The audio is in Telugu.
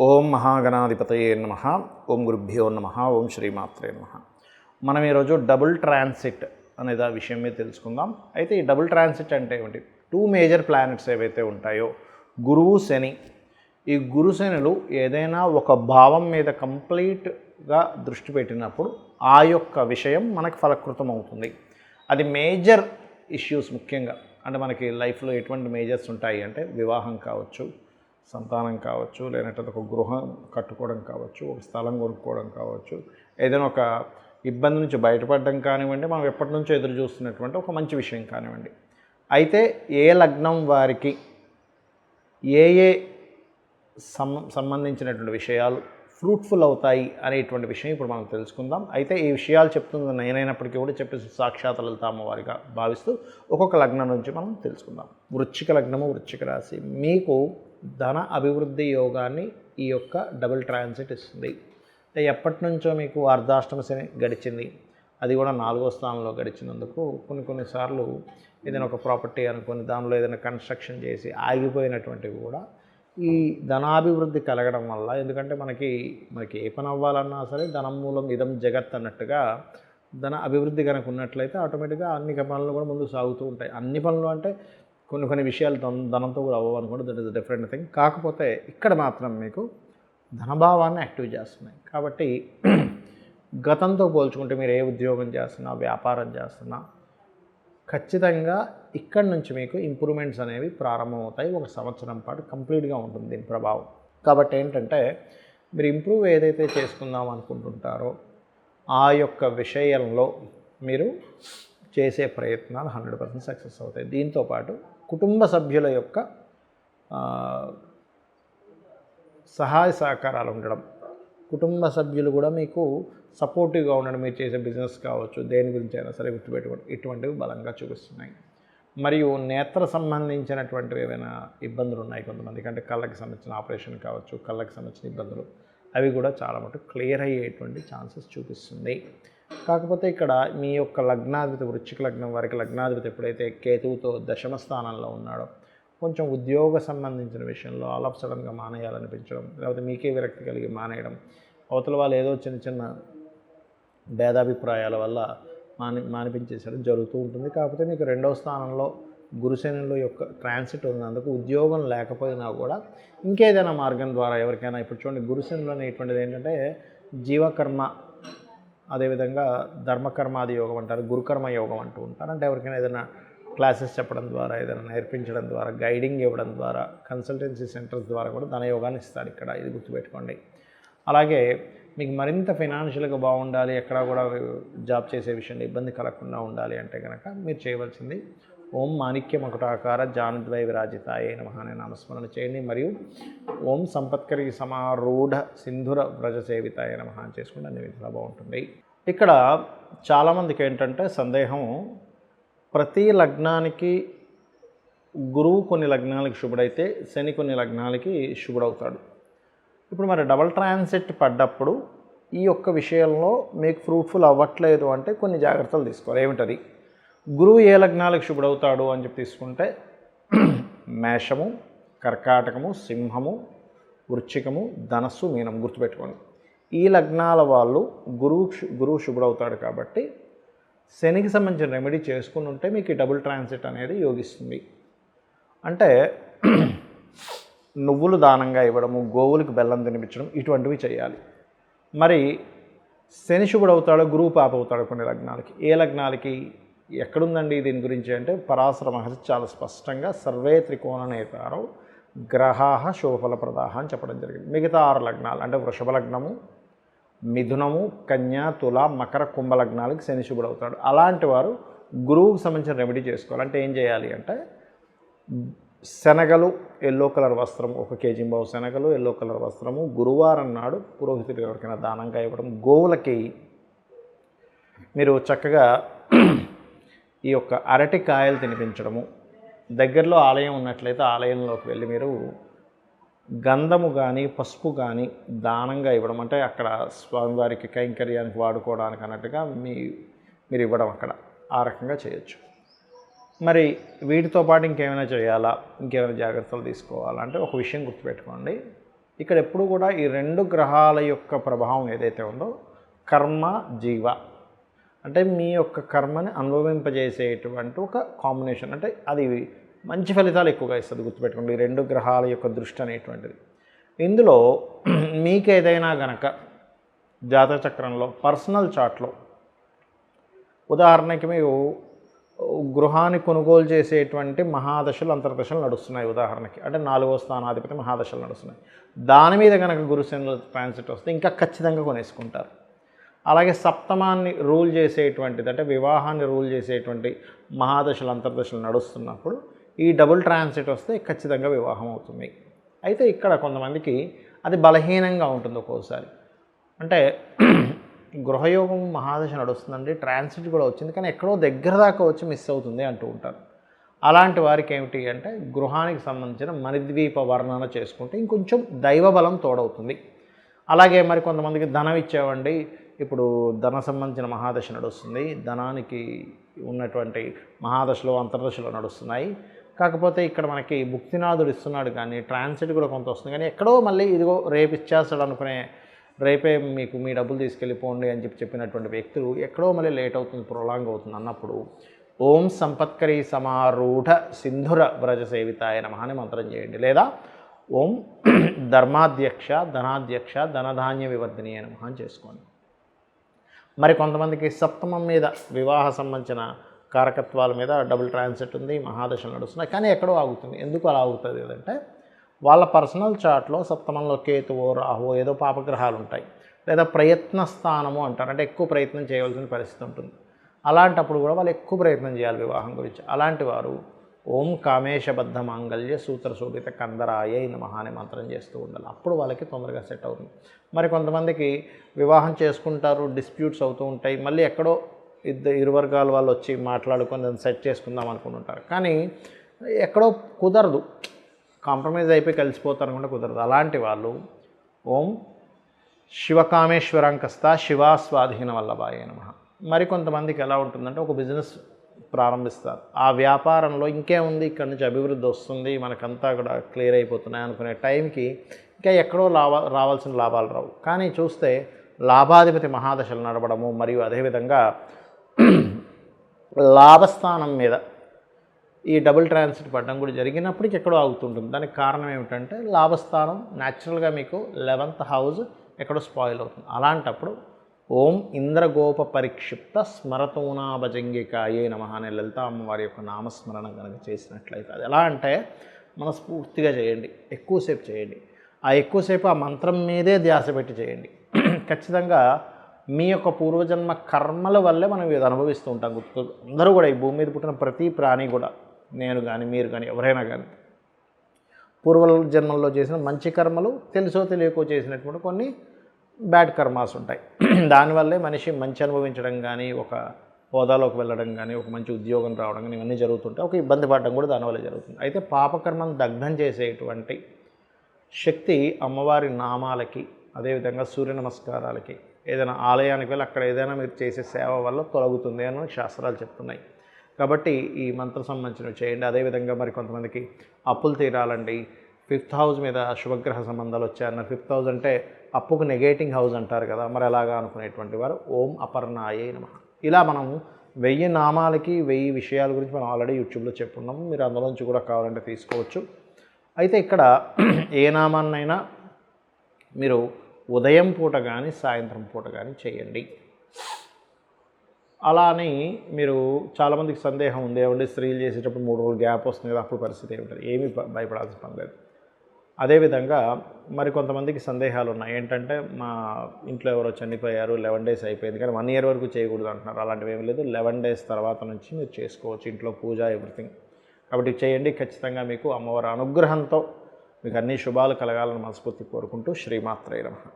ఓం మహాగణాధిపతయే నమః. ఓం గురుభ్యో నమః. ఓం శ్రీమాత్రే నమః. మనం ఈరోజు డబుల్ ట్రాన్సిట్ అనేది ఆ విషయం మీద తెలుసుకుందాం. అయితే ఈ డబుల్ ట్రాన్సిట్ అంటే ఏమిటి? టూ మేజర్ ప్లానెట్స్ ఏవైతే ఉంటాయో గురువు శని, ఈ గురు శనులు ఏదైనా ఒక భావం మీద కంప్లీట్గా దృష్టి పెట్టినప్పుడు ఆ యొక్క విషయం మనకు ఫలకృతం అవుతుంది. అది మేజర్ ఇష్యూస్ ముఖ్యంగా అంటే మనకి లైఫ్లో ఎటువంటి మేజర్స్ ఉంటాయి అంటే వివాహం కావచ్చు, సంతానం కావచ్చు, లేదంటే ఒక గృహం కట్టుకోవడం కావచ్చు, ఒక స్థలం కొనుక్కోవడం కావచ్చు, ఏదైనా ఒక ఇబ్బంది నుంచి బయటపడడం కానివ్వండి, మనం ఎప్పటి నుంచో ఎదురు చూస్తున్నటువంటి ఒక మంచి విషయం కానివ్వండి. అయితే ఏ లగ్నం వారికి ఏ ఏ సంబంధించినటువంటి విషయాలు ఫ్రూట్ఫుల్ అవుతాయి అనేటువంటి విషయం ఇప్పుడు మనం తెలుసుకుందాం. అయితే ఈ విషయాలు చెప్తుంది నేనైనప్పటికీ కూడా చెప్పేసి సాక్షాత్ లలిత అమ్మవారిగా భావిస్తూ ఒక్కొక్క లగ్నం నుంచి మనం తెలుసుకుందాం. వృశ్చిక లగ్నము, వృశ్చిక రాశి మీకు ధన అభివృద్ధి యోగాన్ని ఈ యొక్క డబుల్ ట్రాన్సిట్ ఇస్తుంది. అంటే ఎప్పటి నుంచో మీకు అర్ధాష్టమ శని గడిచింది, అది కూడా 4వ స్థానంలో గడిచినందుకు కొన్నిసార్లు ఏదైనా ఒక ప్రాపర్టీ అనుకొని దానిలో ఏదైనా కన్స్ట్రక్షన్ చేసి ఆగిపోయినటువంటివి కూడా ఈ ధనాభివృద్ధి కలగడం వల్ల, ఎందుకంటే మనకి ఏ పని అవ్వాలన్నా సరే ధనం మూలం ఇదం జగత్ అన్నట్టుగా ధన అభివృద్ధి కనుక ఉన్నట్లయితే ఆటోమేటిక్గా అన్ని పనులు కూడా ముందుకు సాగుతూ ఉంటాయి. అన్ని పనులు అంటే కొన్ని విషయాలు ధనంతో కూడా అవ్వవు అనుకోండి, దట్ ఈస్ డిఫరెంట్ థింగ్. కాకపోతే ఇక్కడ మాత్రం మీకు ధనభావాన్ని యాక్టివ్ చేస్తున్నాయి. కాబట్టి గతంతో పోల్చుకుంటే మీరు ఏ ఉద్యోగం చేస్తున్నా, వ్యాపారం చేస్తున్నా, ఖచ్చితంగా ఇక్కడి నుంచి మీకు ఇంప్రూవ్మెంట్స్ అనేవి ప్రారంభమవుతాయి. ఒక సంవత్సరం పాటు కంప్లీట్గా ఉంటుంది దీని ప్రభావం. కాబట్టి ఏంటంటే మీరు ఇంప్రూవ్ ఏదైతే చేసుకుందాం అనుకుంటుంటారో ఆ యొక్క విషయంలో మీరు చేసే ప్రయత్నాలు 100% సక్సెస్ అవుతాయి. దీంతోపాటు కుటుంబ సభ్యుల యొక్క సహాయ సహకారాలు ఉండడం, కుటుంబ సభ్యులు కూడా మీకు సపోర్టివ్గా ఉండడం, మీరు చేసే బిజినెస్ కావచ్చు, దేని గురించి అయినా సరే గుర్తుపెట్టుకోండి, ఇటువంటివి బలంగా చూపిస్తున్నాయి. మరియు నేత్ర సంబంధించినటువంటివి ఏమైనా ఇబ్బందులు ఉన్నాయి కొంతమందికి, అంటే కళ్ళకి సంబంధించిన ఆపరేషన్ కావచ్చు, కళ్ళకి సంబంధించిన ఇబ్బందులు, అవి కూడా చాలా మటుకు క్లియర్ అయ్యేటువంటి ఛాన్సెస్ చూపిస్తుంది. కాకపోతే ఇక్కడ మీ యొక్క లగ్నాధిపతి, వృశ్చిక లగ్నం వారికి లగ్నాధిపతి ఎప్పుడైతే కేతువుతో దశమ స్థానంలో ఉన్నాడో కొంచెం ఉద్యోగ సంబంధించిన విషయంలో ఆల్ ఆఫ్ సడన్గా మానేయాలనిపించడం, లేకపోతే మీకే విరక్తి కలిగి మానేయడం, అవతల వాళ్ళు ఏదో చిన్న భేదాభిప్రాయాల వల్ల మానిపించేసడం జరుగుతూ ఉంటుంది. కాకపోతే మీకు 2వ స్థానంలో గురుశనుల యొక్క ట్రాన్సిట్ ఉన్నందుకు ఉద్యోగం లేకపోయినా కూడా ఇంకేదైనా మార్గం ద్వారా ఎవరికైనా, ఇప్పుడు చూడండి గురుశనులు అనేటువంటిది ఏంటంటే జీవకర్మ, అదేవిధంగా ధర్మకర్మాది యోగం అంటారు, గురుకర్మ యోగం అంటూ ఉంటారు. అంటే ఎవరికైనా ఏదైనా క్లాసెస్ చెప్పడం ద్వారా, ఏదైనా నేర్పించడం ద్వారా, గైడింగ్ ఇవ్వడం ద్వారా, కన్సల్టెన్సీ సెంటర్స్ ద్వారా కూడా ధనయోగాన్ని ఇస్తాడు ఇక్కడ, ఇది గుర్తుపెట్టుకోండి. అలాగే మీకు మరింత ఫైనాన్షియల్గా బాగుండాలి, ఎక్కడా కూడా జాబ్ చేసే విషయంలో ఇబ్బంది కలగకుండా ఉండాలి అంటే కనుక మీరు చేయవలసింది ఓం మాణిక్య మకుటాకార జానుద్వై విరాజితాయే నమః అనే నామస్మరణ చేయండి. మరియు ఓం సంపత్కరి సమారూఢ సింధుర వ్రజ సేవితాయ నమః అని చేసుకుంటే అన్ని విధాలా బాగుంటుంది. ఇక్కడ చాలామందికి ఏంటంటే సందేహం, ప్రతి లగ్నానికి గురువు కొన్ని లగ్నాలకి శుభుడైతే శని కొన్ని లగ్నాలకి శుభుడవుతాడు. ఇప్పుడు మరి డబల్ ట్రాన్సిట్ పడ్డప్పుడు ఈ యొక్క విషయంలో మీకు ఫ్రూట్ఫుల్ అవ్వట్లేదు అంటే కొన్ని జాగ్రత్తలు తీసుకోవాలి. ఏమిటది? గురువు ఏ లగ్నాలకు శుభుడవుతాడు అని చెప్పి తీసుకుంటే మేషము, కర్కాటకము, సింహము, వృశ్చికము, ధనస్సు, మీనం గుర్తుపెట్టుకోండి. ఈ లగ్నాల వాళ్ళు గురువు శుభుడవుతాడు. కాబట్టి శనికి సంబంధించిన రెమెడీ చేసుకుని ఉంటే మీకు ఈ డబుల్ ట్రాన్సిట్ అనేది యోగిస్తుంది. అంటే నువ్వులు దానంగా ఇవ్వడము, గోవులకు బెల్లం తినిపించడం, ఇటువంటివి చేయాలి. మరి శని శుభుడవుతాడు, గురువు పాప అవుతాడు కొన్ని లగ్నాలకి. ఏ లగ్నాలకి ఎక్కడుందండి దీని గురించి అంటే పరాశర మహర్షి చాలా స్పష్టంగా సర్వే త్రికోణ నేతారో గ్రహాః శుభఫలప్రదాః అని చెప్పడం జరిగింది. మిగతా 6 లగ్నాలు అంటే వృషభ లగ్నము, మిథునము, కన్యా, తుల, మకర, కుంభ లగ్నాలకి శని శుభుడవుతాడు. అలాంటి వారు గురువుకు సంబంధించిన రెమెడీ చేసుకోవాలి. అంటే ఏం చేయాలి అంటే శనగలు, ఎల్లో కలర్ వస్త్రము, 1 kg శనగలు, ఎల్లో కలర్ వస్త్రము గురువారం నాడు పురోహితుడికి ఎవరికైనా దానంగా ఇవ్వడం, గోవులకి మీరు చక్కగా ఈ యొక్క అరటికాయలు తినిపించడము, దగ్గరలో ఆలయం ఉన్నట్లయితే ఆలయంలోకి వెళ్ళి మీరు గంధము కానీ పసుపు కానీ దానంగా ఇవ్వడం, అంటే అక్కడ స్వామివారికి కైంకర్యానికి వాడుకోవడానికి అన్నట్టుగా మీరు ఇవ్వడం అక్కడ, ఆ రకంగా చేయొచ్చు. మరి వీటితో పాటు ఇంకేమైనా చేయాలా, ఇంకేమైనా జాగ్రత్తలు తీసుకోవాలా అంటే ఒక విషయం గుర్తుపెట్టుకోండి. ఇక్కడ ఎప్పుడు కూడా ఈ 2 గ్రహాల యొక్క ప్రభావం ఏదైతే ఉందో కర్మ జీవ అంటే మీ యొక్క కర్మని అనుభవింపజేసేటువంటి ఒక కాంబినేషన్, అంటే అది మంచి ఫలితాలు ఎక్కువగా ఇస్తుంది. గుర్తుపెట్టుకోండి, ఈ 2 గ్రహాల యొక్క దృష్టి అనేటువంటిది. ఇందులో మీకు ఏదైనా గనక జాతక చక్రంలో పర్సనల్ చార్ట్లో ఉదాహరణకి మీరు గృహాన్ని కొనుగోలు చేసేటువంటి మహాదశలు అంతర్దశలు నడుస్తున్నాయి. ఉదాహరణకి అంటే 4వ స్థానాధిపతి మహాదశలు నడుస్తున్నాయి. దాని మీద కనుక గురుశనుల ట్రాన్సిట్ వస్తే ఇంకా ఖచ్చితంగా కొనేసుకుంటారు. అలాగే సప్తమాన్ని రూల్ చేసేటువంటిది అంటే వివాహాన్ని రూల్ చేసేటువంటి మహాదశలు అంతర్దశలు నడుస్తున్నప్పుడు ఈ డబుల్ ట్రాన్సిట్ వస్తే ఖచ్చితంగా వివాహం అవుతుంది. అయితే ఇక్కడ కొంతమందికి అది బలహీనంగా ఉంటుంది ఒక్కోసారి. అంటే గృహయోగం మహాదశ నడుస్తుందండి, ట్రాన్సిట్ కూడా వచ్చింది, కానీ ఎక్కడో దగ్గర దాకా వచ్చి మిస్ అవుతుంది అంటూ ఉంటారు. అలాంటి వారికి ఏమిటి అంటే గృహానికి సంబంధించిన మణిద్వీప వర్ణన చేసుకుంటే ఇంకొంచెం దైవబలం తోడవుతుంది. అలాగే మరి కొంతమందికి ధనం ఇచ్చేవండి, ఇప్పుడు ధన సంబంధించిన మహాదశ నడుస్తుంది, ధనానికి ఉన్నటువంటి మహాదశలో అంతర్దశలో నడుస్తున్నాయి. కాకపోతే ఇక్కడ మనకి భుక్తినాథుడు ఇస్తున్నాడు కానీ ట్రాన్సిట్ కూడా కొంత వస్తుంది, కానీ ఎక్కడో మళ్ళీ ఇదిగో రేపు ఇచ్చేస్తాడు అనుకునే, రేపే మీకు మీ డబ్బులు తీసుకెళ్ళిపోండి అని చెప్పినటువంటి వ్యక్తులు ఎక్కడో మళ్ళీ లేట్ అవుతుంది, ప్రొలాంగ్ అవుతుంది అన్నప్పుడు ఓం సంపత్కరీ సమారూఢ సింధుర వ్రజ సేవితాయ నమః అని మంత్రం చేయండి. లేదా ఓం ధర్మాధ్యక్ష ధనాధ్యక్ష ధనధాన్య వివర్ధిని అని నమః అని చేసుకోండి. మరి కొంతమందికి సప్తమం మీద వివాహ సంబంధించిన కారకత్వాల మీద డబుల్ ట్రాన్సిట్ ఉంది, మహాదశలు నడుస్తున్నాయి, కానీ ఎక్కడో ఆగుతుంది. ఎందుకు అలా ఆగుతుంది అంటే వాళ్ళ పర్సనల్ చార్ట్లో సప్తమంలో కేతువో రాహువో ఏదో పాపగ్రహాలు ఉంటాయి, లేదా ప్రయత్న స్థానము అంటారు, అంటే ఎక్కువ ప్రయత్నం చేయవలసిన పరిస్థితి ఉంటుంది. అలాంటప్పుడు కూడా వాళ్ళు ఎక్కువ ప్రయత్నం చేయాలి వివాహం గురించి. అలాంటి వారు ఓం కామేశబద్ధ మాంగళ్య సూత్ర శోభిత కందరాయ నమః అనే మంత్రం చేస్తూ ఉండాలి. అప్పుడు వాళ్ళకి తొందరగా సెట్ అవుతుంది. మరి కొంతమందికి వివాహం చేసుకుంటారు, డిస్ప్యూట్స్ అవుతూ ఉంటాయి, మళ్ళీ ఎక్కడో ఇరు వర్గాల వాళ్ళు వచ్చి మాట్లాడుకొని దాన్ని సెట్ చేసుకుందాం అనుకుంటుంటారు, కానీ ఎక్కడో కుదరదు, కాంప్రమైజ్ అయిపోయి కలిసిపోతారు అనుకుంటే కుదరదు. అలాంటి వాళ్ళు ఓం శివకామేశ్వరంకస్త శివాస్వాధీన వల్లభాయ నమః. మరి కొంతమందికి ఎలా ఉంటుందంటే ఒక బిజినెస్ ప్రారంభిస్తారు, ఆ వ్యాపారంలో ఇంకేముంది ఇక్కడ నుంచి అభివృద్ధి వస్తుంది, మనకంతా కూడా క్లియర్ అయిపోతున్నాయి అనుకునే టైంకి ఇంకా ఎక్కడో రావాల్సిన లాభాలు రావు. కానీ చూస్తే లాభాధిపతి మహాదశలు నడవడము మరియు అదేవిధంగా లాభస్థానం మీద ఈ డబుల్ ట్రాన్సిట్ పడడం కూడా జరిగినప్పటికీ ఎక్కడో ఆగుతుంటుంది. దానికి కారణం ఏమిటంటే లాభస్థానం న్యాచురల్గా మీకు 11th హౌస్ ఎక్కడో స్పాయిల్ అవుతుంది. అలాంటప్పుడు ఓం ఇంద్రగోప పరిక్షిప్త స్మరతూనా భజంగికాయే నమః అనే లలిత అమ్మవారి యొక్క నామస్మరణ కనుక చేసినట్లయితే అది ఎలా అంటే మనస్ఫూర్తిగా చేయండి, ఎక్కువసేపు చేయండి. ఆ ఎక్కువసేపు ఆ మంత్రం మీదే ధ్యాస పెట్టి చేయండి. ఖచ్చితంగా మీ యొక్క పూర్వజన్మ కర్మల వల్లే మనం ఇది అనుభవిస్తూ ఉంటాం. అందరూ కూడా ఈ భూమి మీద పుట్టిన ప్రతి ప్రాణి కూడా, నేను కానీ మీరు కానీ ఎవరైనా కానీ పూర్వ జన్మల్లో చేసిన మంచి కర్మలు, తెలుసో తెలియకో చేసినటువంటి కొన్ని బ్యాడ్ కర్మాస్ ఉంటాయి. దానివల్లే మనిషి మంచి అనుభవించడం కానీ, ఒక హోదాలోకి వెళ్ళడం కానీ, ఒక మంచి ఉద్యోగం రావడం కానీ ఇవన్నీ జరుగుతుంటాయి. ఒక ఇబ్బంది పడడం కూడా దానివల్ల జరుగుతుంది. అయితే పాపకర్మను దగ్ధం చేసేటువంటి శక్తి అమ్మవారి నామాలకి, అదేవిధంగా సూర్య నమస్కారాలకి, ఏదైనా ఆలయానికి వెళ్ళి అక్కడ ఏదైనా మీరు చేసే సేవ వల్ల తొలగుతుంది అని శాస్త్రాలు చెప్తున్నాయి. కాబట్టి ఈ మంత్రం సంబంధించినవి చేయండి. అదేవిధంగా మరి కొంతమందికి అప్పులు తీరాలండి, 5th హౌస్ మీద శుభగ్రహ సంబంధాలు వచ్చాయన్నారు. 5th హౌస్ అంటే అప్పుకు నెగేటింగ్ హౌస్ అంటారు కదా, మరి అలాగా అనుకునేటువంటి వారు ఓం అపర్ణాయే నమః. ఇలా మనం 1000 నామాలకి 1000 విషయాల గురించి మనం ఆల్రెడీ యూట్యూబ్లో చెప్పుకున్నాము, మీరు అందులోంచి కూడా కావాలంటే తీసుకోవచ్చు. అయితే ఇక్కడ ఏ నామాన్నైనా మీరు ఉదయం పూట కానీ సాయంత్రం పూట కానీ చేయండి. అలా అని మీరు చాలామందికి సందేహం ఉంది, ఏమంటే స్త్రీలు చేసేటప్పుడు 3 రోజులు గ్యాప్ వస్తుంది కదా, అప్పుడు పరిస్థితి ఏమిటంది? ఏమీ భయపడాల్సిన పని లేదు. అదేవిధంగా మరి కొంతమందికి సందేహాలు ఉన్నాయి, ఏంటంటే మా ఇంట్లో ఎవరో చనిపోయారు, 11 days అయిపోయింది కానీ 1 year వరకు చేయకూడదు అంటున్నారు. అలాంటివి ఏమీ లేదు, 11 days తర్వాత నుంచి మీరు చేసుకోవచ్చు, ఇంట్లో పూజ ఎవ్రీథింగ్. కాబట్టి చేయండి. ఖచ్చితంగా మీకు అమ్మవారి అనుగ్రహంతో మీకు అన్ని శుభాలు కలగాలని మనస్ఫూర్తి కోరుకుంటూ శ్రీమాత్రే నమః.